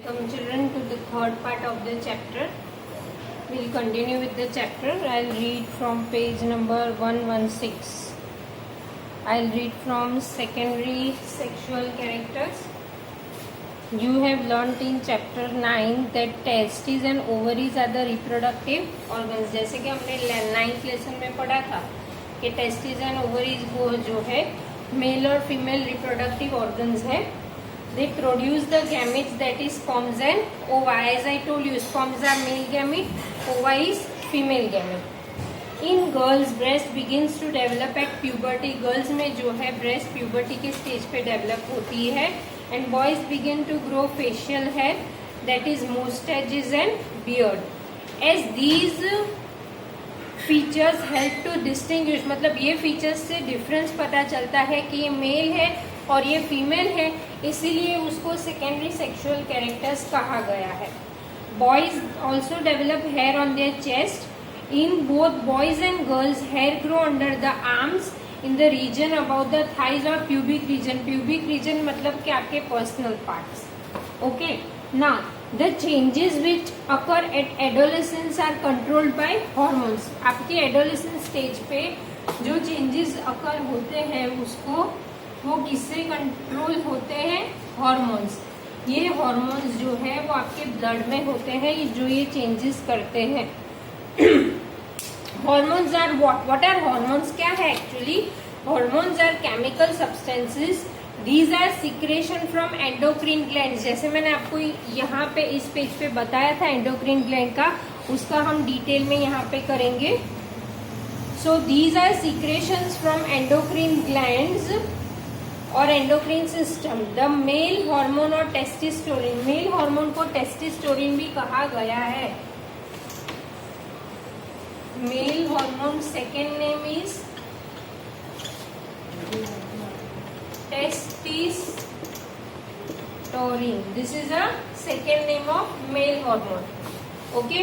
Welcome children to the third part of the chapter. We'll continue with the chapter. I'll read from page number 116. I'll read from secondary sexual characters. You have learnt in chapter 9 that testes and ovaries are the reproductive organs. जैसे कि हमने 9th lesson में पढ़ा था कि testes and ovaries वो जो है मेल और फीमेल रिप्रोडक्टिव ऑर्गन्स है. They produce the gametes, that is sperms and ova. As I told you, sperms are male gamete, ova is female gamete. In girls, breast begins to develop at puberty. Girls में जो है breast puberty के stage पे develop होती है. And boys begin to grow facial hair, that is mustaches and beard. As these features help to distinguish, मतलब ये features से difference पता चलता है कि ये male है और ये फीमेल है, इसीलिए उसको सेकेंडरी सेक्सुअल कैरेक्टर्स कहा गया है. Boys also develop hair on their chest. In both boys and girls hair grow under the arms in the region about the thighs और प्यूबिक रीजन. प्यूबिक रीजन मतलब कि आपके personal parts. Okay, now the changes which occur at adolescence are controlled by hormones. आपके adolescence stage पे जो changes अकर होते हैं उसको वो किससे कंट्रोल होते हैं? हॉर्मोन्स. ये हॉर्मोन्स जो है वो आपके ब्लड में होते हैं जो ये चेंजेस करते हैं. Hormones are what are hormones? क्या है actually? Hormones are chemical substances. These are secretion from endocrine gland. जैसे मैंने आपको यहाँ पे इस पेज पे बताया था एंडोक्रीन ग्लैंड का, उसका हम डिटेल में यहाँ पे करेंगे. So these are secretions from endocrine glands और endocrine system. The male hormone और टेस्टोस्टेरोन. मेल हार्मोन को टेस्टोस्टेरोन भी कहा गया है. Male hormone second name is testosterone. This is a second name of male hormone. Okay,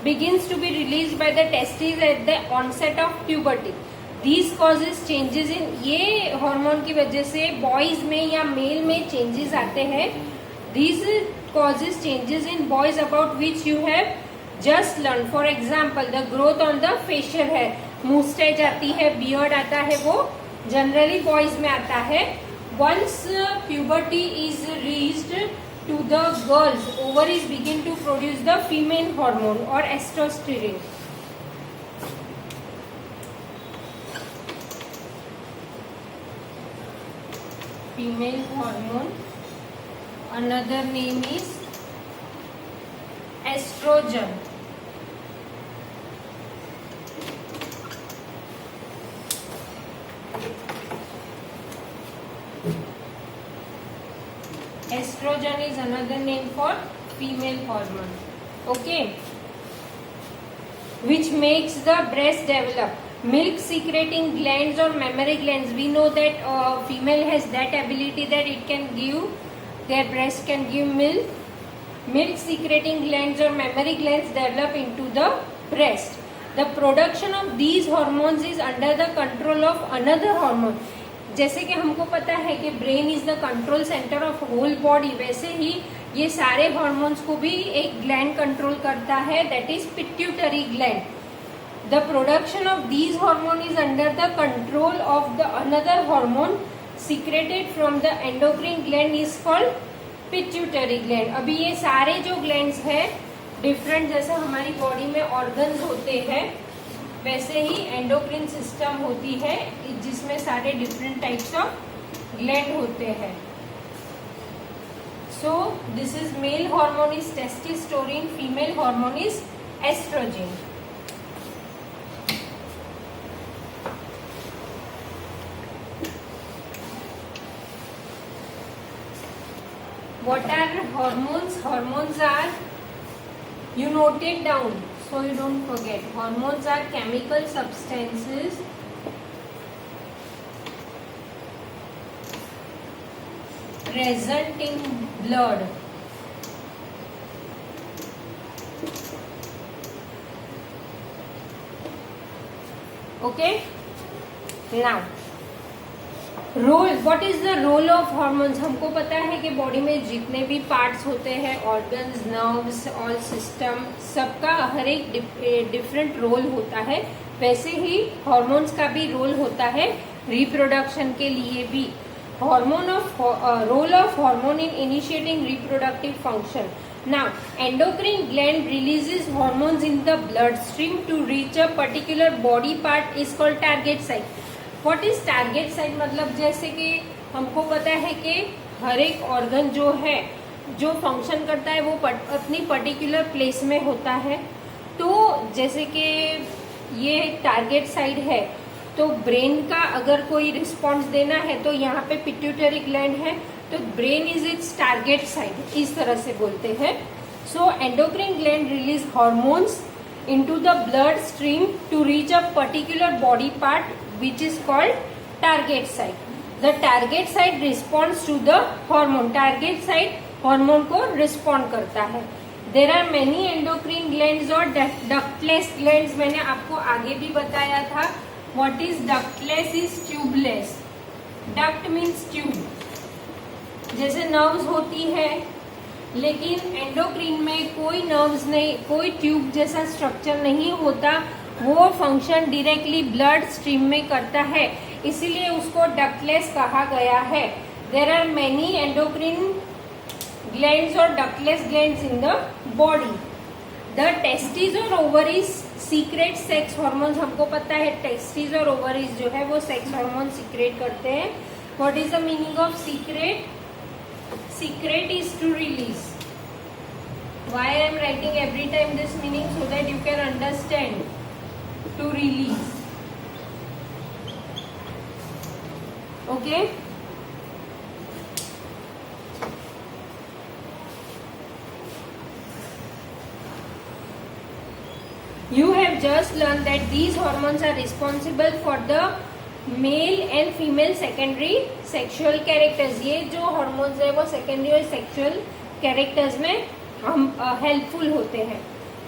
begins to be released by the testes at the onset of puberty. These causes changes in, ये hormone की वजह से boys में या mail में changes आते हैं. These causes changes in boys about which you have just learned. For example, the growth on the facial hair. mustache आती है, beard आता है, वो जनरली बॉयज में आता है. Once puberty is reached to the girls, ovaries begin to produce the female hormone or testosterone. Female hormone, another name is estrogen. Estrogen is another name for female hormone. Okay, which makes the breast develop. Milk secreting glands or mammary glands. We know that female has that ability that it can give, their breast can give milk. Milk secreting glands or mammary glands develop into the breast. The production of these hormones is under the control of another hormone. जैसे कि हमको पता है कि brain is the control centre of whole body, वैसे ही ये सारे हॉर्मोन्स को भी एक ग्लैंड कंट्रोल करता है, that is pituitary gland. The production of these hormone is under the control of the another hormone secreted from the endocrine gland is called pituitary gland. अभी ये सारे जो glands है डिफरेंट, जैसे हमारी बॉडी में ऑर्गन्स होते हैं वैसे ही एंडोक्रिन सिस्टम होती है जिसमें सारे डिफरेंट टाइप्स ऑफ ग्लैंड होते हैं. So this is male hormone is testosterone, female hormone is estrogen. What are hormones? Hormones are, you note it down so you don't forget. Hormones are chemical substances present in blood. Okay, now role, what is the role of hormones? हमको पता है कि body में जितने भी parts होते हैं, organs, nerves और सिस्टम, सबका हर एक डिफरेंट रोल होता है। वैसे ही हॉर्मोन्स का भी रोल होता है रिप्रोडक्शन के लिए भी। Role of hormone in initiating reproductive function. Now, endocrine gland releases hormones in the bloodstream to reach a particular body part is called target site. What is target site? मतलब जैसे कि हमको पता है कि हर एक ऑर्गन जो है, जो फंक्शन करता है, वो अपनी पर्टिकुलर प्लेस में होता है। तो जैसे कि ये टारगेट साइट है, तो ब्रेन का अगर कोई रिस्पॉन्स देना है तो यहाँ पे पिट्यूटरी ग्लैंड है, तो brain is its target site, इस तरह से बोलते हैं। So endocrine gland release hormones into the blood stream to reach a particular body part which is called target site. The target site responds to the hormone. Target site hormone को respond करता है। There are many endocrine glands और ductless glands, मैंने आपको आगे भी बताया था। What is ductless? Is tubeless. Duct means tube, जैसे नर्व्स होती है, लेकिन एंडोक्रीन में कोई नर्व्स नहीं, कोई ट्यूब जैसा स्ट्रक्चर नहीं होता। वो फंक्शन डायरेक्टली ब्लड स्ट्रीम में करता है, इसीलिए उसको डक्टलेस कहा गया है। There are many endocrine glands और ductless glands in the body. The testis और ओवरीज सीक्रेट सेक्स हॉर्मोन्स। हमको पता है टेस्टिस और ओवरीज जो है वो सेक्स हॉर्मोन सीक्रेट करते हैं। What is the meaning of secret? Secret is to release. Why I am writing every time this meaning? So that you can understand. To release. Okay? You have just learned that these hormones are responsible for the male and female secondary sexual characters. ये जो hormones है वो secondary और sexual characters में हम helpful होते हैं।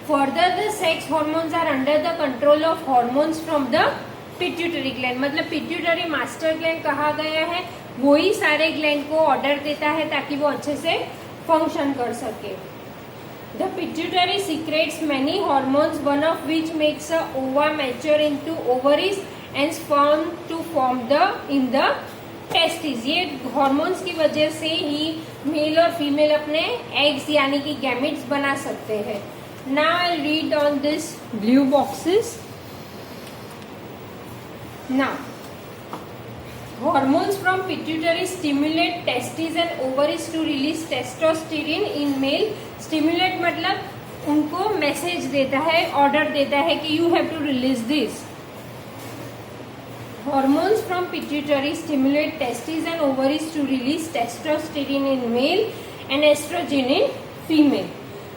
Further the sex hormones are under the control of hormones from the pituitary gland. मतलब पिट्यूटरी मास्टर ग्लैंड कहा गया है, वही सारे ग्लैंड को ऑर्डर देता है ताकि वो अच्छे से फंक्शन कर सके। The pituitary secretes many hormones, one of which makes a ova mature into ovaries and sperm to form in the testes। ये हॉर्मोन्स की वजह से ही मेल और फीमेल अपने एग्स यानी कि गैमेट्स बना सकते हैं। Now I read on this blue boxes. Now hormones from pituitary stimulate testis and ovaries to release testosterone in male. Stimulate मतलब उनको मैसेज देता है, ऑर्डर देता है कि you have to release this. Hormones from pituitary stimulate testes and ovaries to release testosterone in male and estrogen in female,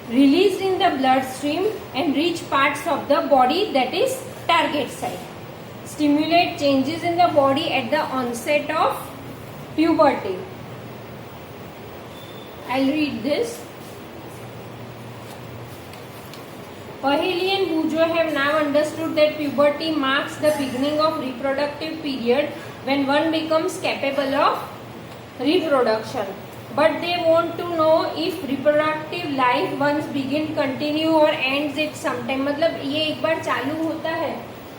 released in the bloodstream and reach parts of the body that is target site. Stimulate changes in the body at the onset of puberty. I'll read this. Paheli and Bujo have now understood that puberty marks the beginning of reproductive period when one becomes capable of reproduction. But they want to know if reproductive life once begin continue or ends at some time। मतलब ये एक बार चालू होता है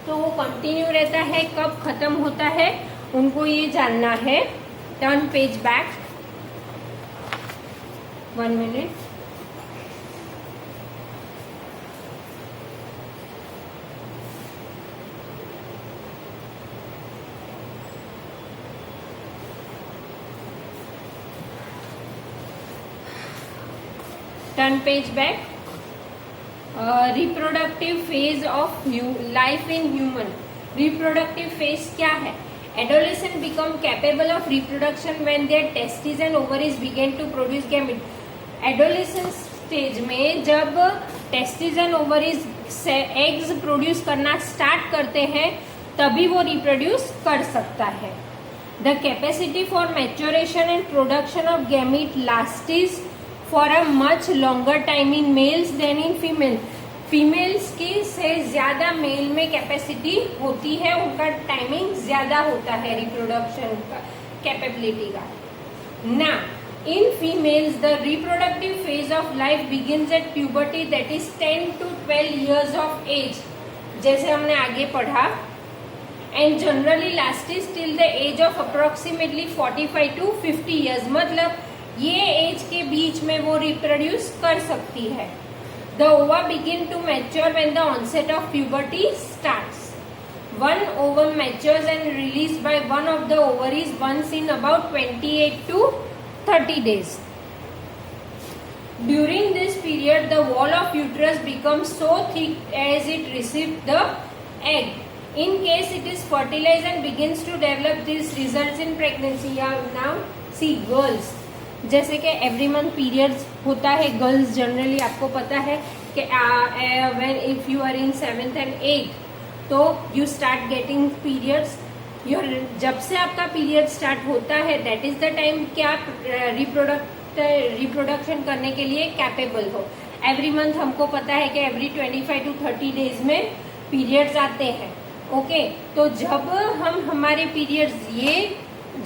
तो वो continue रहता है, कब खत्म होता है उनको ये जानना है। Turn page back 1 minute। Turn page back. Reproductive phase of life in human। Reproductive phase क्या है? Adolescent become capable of reproduction when their testes and ovaries begin to produce gametes। Adolescent stage में जब testes and ovaries से eggs produce करना start करते हैं तभी वो reproduce कर सकता है। The capacity for maturation and production of gamete lasts for a much longer time in males than in female। Females की से ज्यादा मेल में कैपेसिटी होती है, उनका टाइमिंग ज्यादा होता है रिप्रोडक्शन का, कैपेबिलिटी का. Now, in females, the reproductive phase of life begins at puberty, that is 10 to 12 years of age. जैसे हमने आगे पढ़ा, and generally lasts till the age of approximately 45 to 50 years. मतलब ये एज के बीच में वो रिप्रोड्यूस कर सकती है. The ova begin to mature when the onset of puberty starts. One ovum matures and released by one of the ovaries once in about 28 to 30 days. During this period, the wall of uterus becomes so thick as it receives the egg. In case it is fertilized and begins to develop, this results in pregnancy. Now, see girls. जैसे कि every month periods होता है girls generally, आपको पता है कि when if you are in 7th and 8th तो you start getting periods. जब से आपका पीरियड स्टार्ट होता है दैट इज द टाइम कि आप रिप्रोडक्शन करने के लिए कैपेबल हो. एवरी मंथ हमको पता है कि एवरी 25 to 30 डेज में पीरियड्स आते हैं. ओके तो जब हम हमारे पीरियड्स ये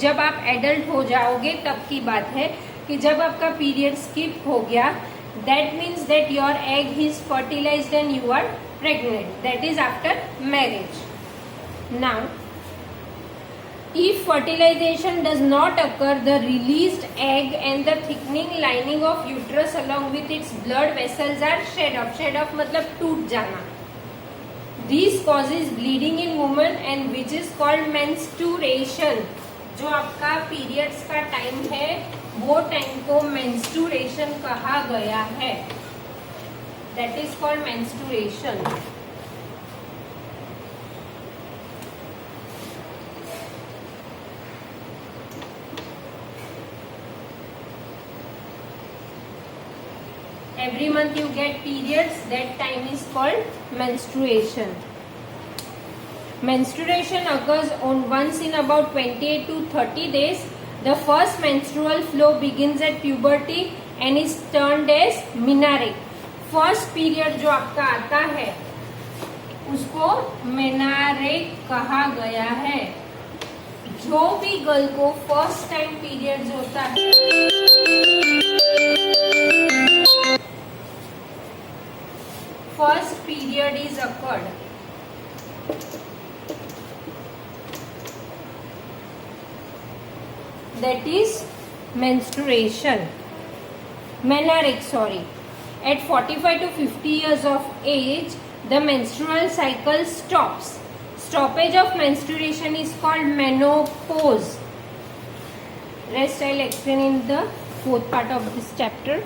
जब आप एडल्ट हो जाओगे तब की बात है कि जब आपका पीरियड स्किप हो गया, that means that your egg is fertilised and you are pregnant. That is after marriage. Now if fertilization does not occur, the released egg and the thickening lining of uterus along with its blood vessels are shed off. Shed off मतलब टूट जाना. This causes bleeding in women and which is called menstruation. जो आपका periods का time है वो time को menstruation कहा गया है. That is called menstruation. Every month you get periods, that time is called menstruation. Menstruation occurs once in about 28 to 30 days. The first menstrual flow begins at puberty and is termed as menarche. First period जो आपका आता है उसको menarche कहा गया है. जो भी गर्ल को फर्स्ट टाइम पीरियड्स होता है first period is occurred. That is menstruation. Menarche, sorry. At 45 to 50 years of age, the menstrual cycle stops. Stoppage of menstruation is called menopause. Rest I'll explain in the fourth part of this chapter.